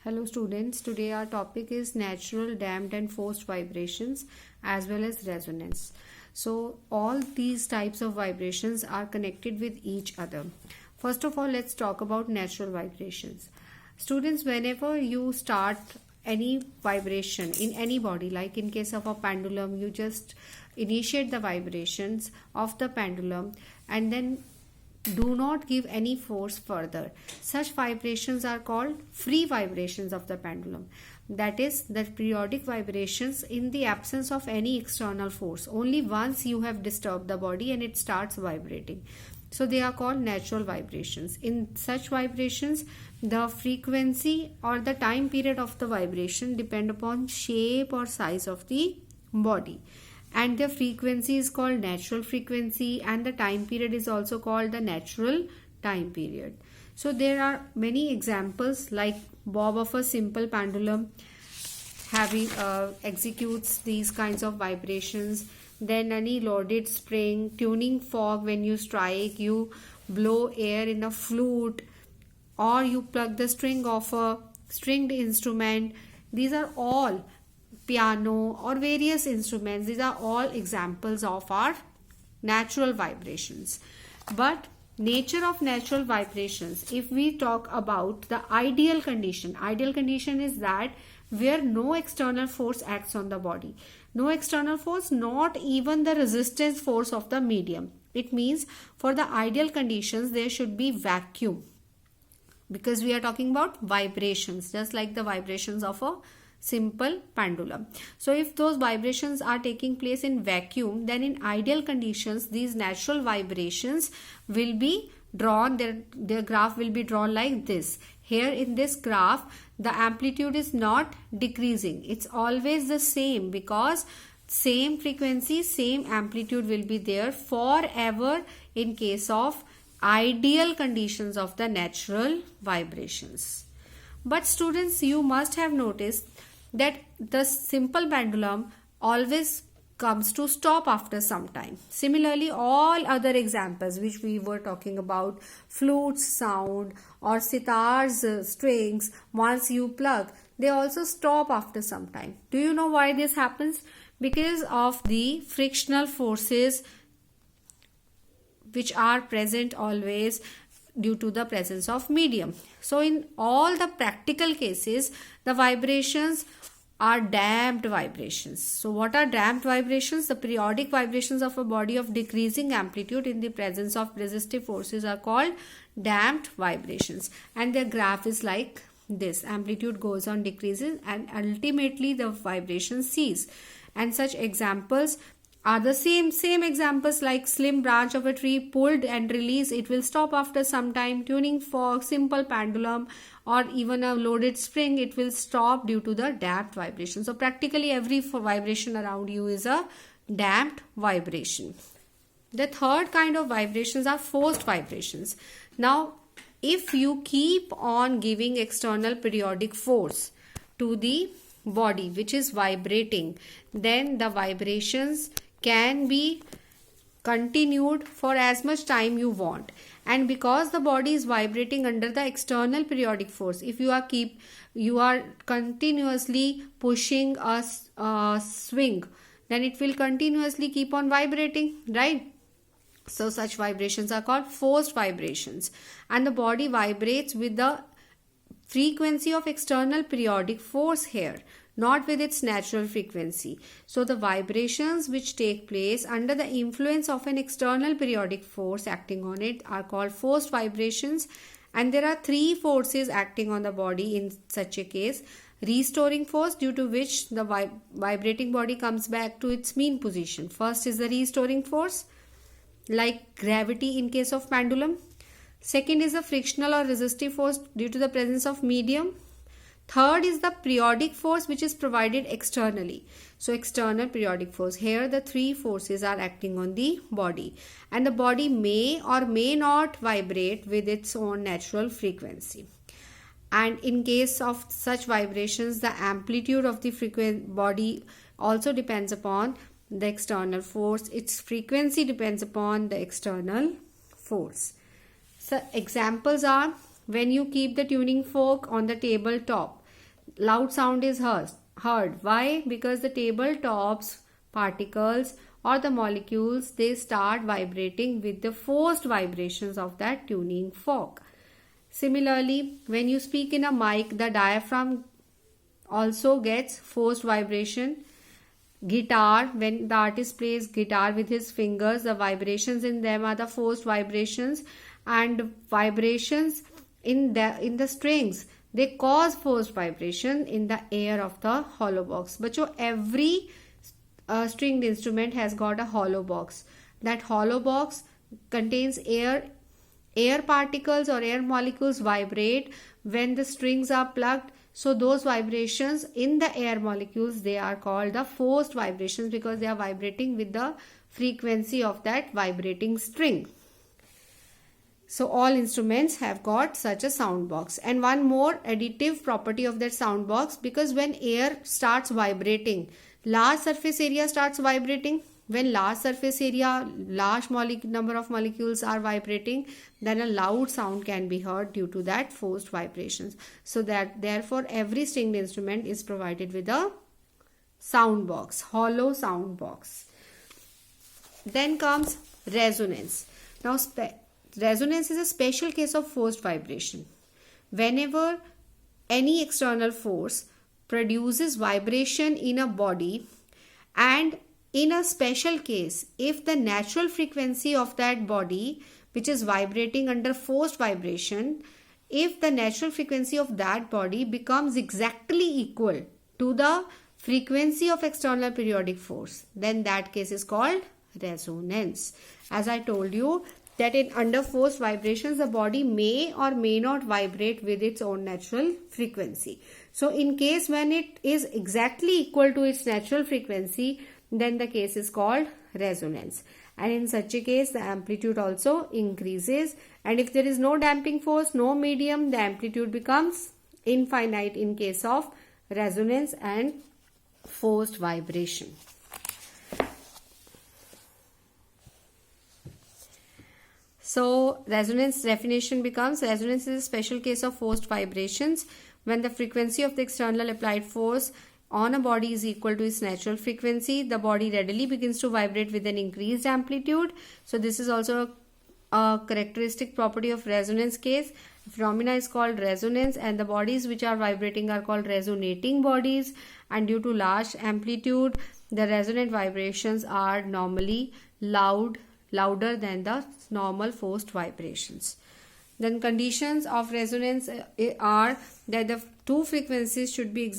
Hello students, today our topic is natural, damped and forced vibrations as well as resonance. So all these types of vibrations are connected with each other. First of all, let's talk about natural vibrations. Students, whenever you start any vibration in any body, like in case of a pendulum, you just initiate the vibrations of the pendulum and then do not give any force further. Such vibrations are called free vibrations of the pendulum. That is, the periodic vibrations in the absence of any external force. Only once you have disturbed the body and it starts vibrating. So they are called natural vibrations. In such vibrations, the frequency or the time period of the vibration depend upon shape or size of the body, and the frequency is called natural frequency, and the time period is also called the natural time period. So there are many examples, like bob of a simple pendulum having executes these kinds of vibrations. Then any loaded spring, tuning fork, when you strike, you blow air in a flute, or you plug the string of a stringed instrument. These are all piano or various instruments. These are all examples of our natural vibrations. But nature of natural vibrations, if we talk about the ideal condition is that where no external force acts on the body. No external force, not even the resistance force of the medium. It means for the ideal conditions there should be vacuum, because we are talking about vibrations, just like the vibrations of a simple pendulum. So if those vibrations are taking place in vacuum, then in ideal conditions these natural vibrations will be drawn, their graph will be drawn like this. Here in this graph, the amplitude is not decreasing, it's always the same, because same frequency, same amplitude will be there forever in case of ideal conditions of the natural vibrations. But students, you must have noticed that the simple pendulum always comes to stop after some time. Similarly, all other examples which we were talking about, flute's sound or sitar's strings, once you plug, they also stop after some time. Do you know why this happens? Because of the frictional forces which are present always due to the presence of medium. So in all the practical cases, the vibrations are damped vibrations. So what are damped vibrations? The periodic vibrations of a body of decreasing amplitude in the presence of resistive forces are called damped vibrations, and their graph is like this. Amplitude goes on decreasing and ultimately the vibration cease. And such examples are the same examples, like slim branch of a tree pulled and released, it will stop after some time. Tuning fork, simple pendulum, or even a loaded spring, it will stop due to the damped vibration. So practically every vibration around you is a damped vibration. The third kind of vibrations are forced vibrations. Now, if you keep on giving external periodic force to the body which is vibrating, then the vibrations can be continued for as much time you want. And because the body is vibrating under the external periodic force, if you are continuously pushing a swing, then it will continuously keep on vibrating, right? So such vibrations are called forced vibrations, and the body vibrates with the frequency of external periodic force here, not with its natural frequency. So the vibrations which take place under the influence of an external periodic force acting on it are called forced vibrations. And there are three forces acting on the body in such a case. Restoring force, due to which the vibrating body comes back to its mean position. First is the restoring force, like gravity in case of pendulum. Second is the frictional or resistive force due to the presence of medium. Third is the periodic force which is provided externally. So external periodic force. Here the three forces are acting on the body, and the body may or may not vibrate with its own natural frequency. And in case of such vibrations, the amplitude of the body also depends upon the external force. Its frequency depends upon the external force. So examples are, when you keep the tuning fork on the table top, loud sound is heard. Why? Because the tabletops particles or the molecules, they start vibrating with the forced vibrations of that tuning fork. Similarly, when you speak in a mic, the diaphragm also gets forced vibration. Guitar, when the artist plays guitar with his fingers, the vibrations in them are the forced vibrations, and vibrations in the strings, they cause forced vibration in the air of the hollow box. But every stringed instrument has got a hollow box. That hollow box contains air particles or air molecules vibrate when the strings are plucked. So those vibrations in the air molecules, they are called the forced vibrations because they are vibrating with the frequency of that vibrating string. So all instruments have got such a sound box. And one more additive property of that sound box, because when air starts vibrating, large surface area starts vibrating. When large surface area, large number of molecules are vibrating, then a loud sound can be heard due to that forced vibrations. So that therefore every stringed instrument is provided with a sound box, hollow sound box. Then comes resonance. Now resonance is a special case of forced vibration. Whenever any external force produces vibration in a body, and in a special case, if the natural frequency of that body which is vibrating under forced vibration, if the natural frequency of that body becomes exactly equal to the frequency of external periodic force, then that case is called resonance. As I told you that in under forced vibrations, the body may or may not vibrate with its own natural frequency. So in case when it is exactly equal to its natural frequency, then the case is called resonance. And in such a case, the amplitude also increases. And if there is no damping force, no medium, the amplitude becomes infinite in case of resonance and forced vibration. So resonance definition becomes: resonance is a special case of forced vibrations when the frequency of the external applied force on a body is equal to its natural frequency. The body readily begins to vibrate with an increased amplitude. So this is also a characteristic property of resonance case. Phenomena is called resonance, and the bodies which are vibrating are called resonating bodies. And due to large amplitude, the resonant vibrations are normally louder than the normal forced vibrations. Then conditions of resonance are that the two frequencies should be exactly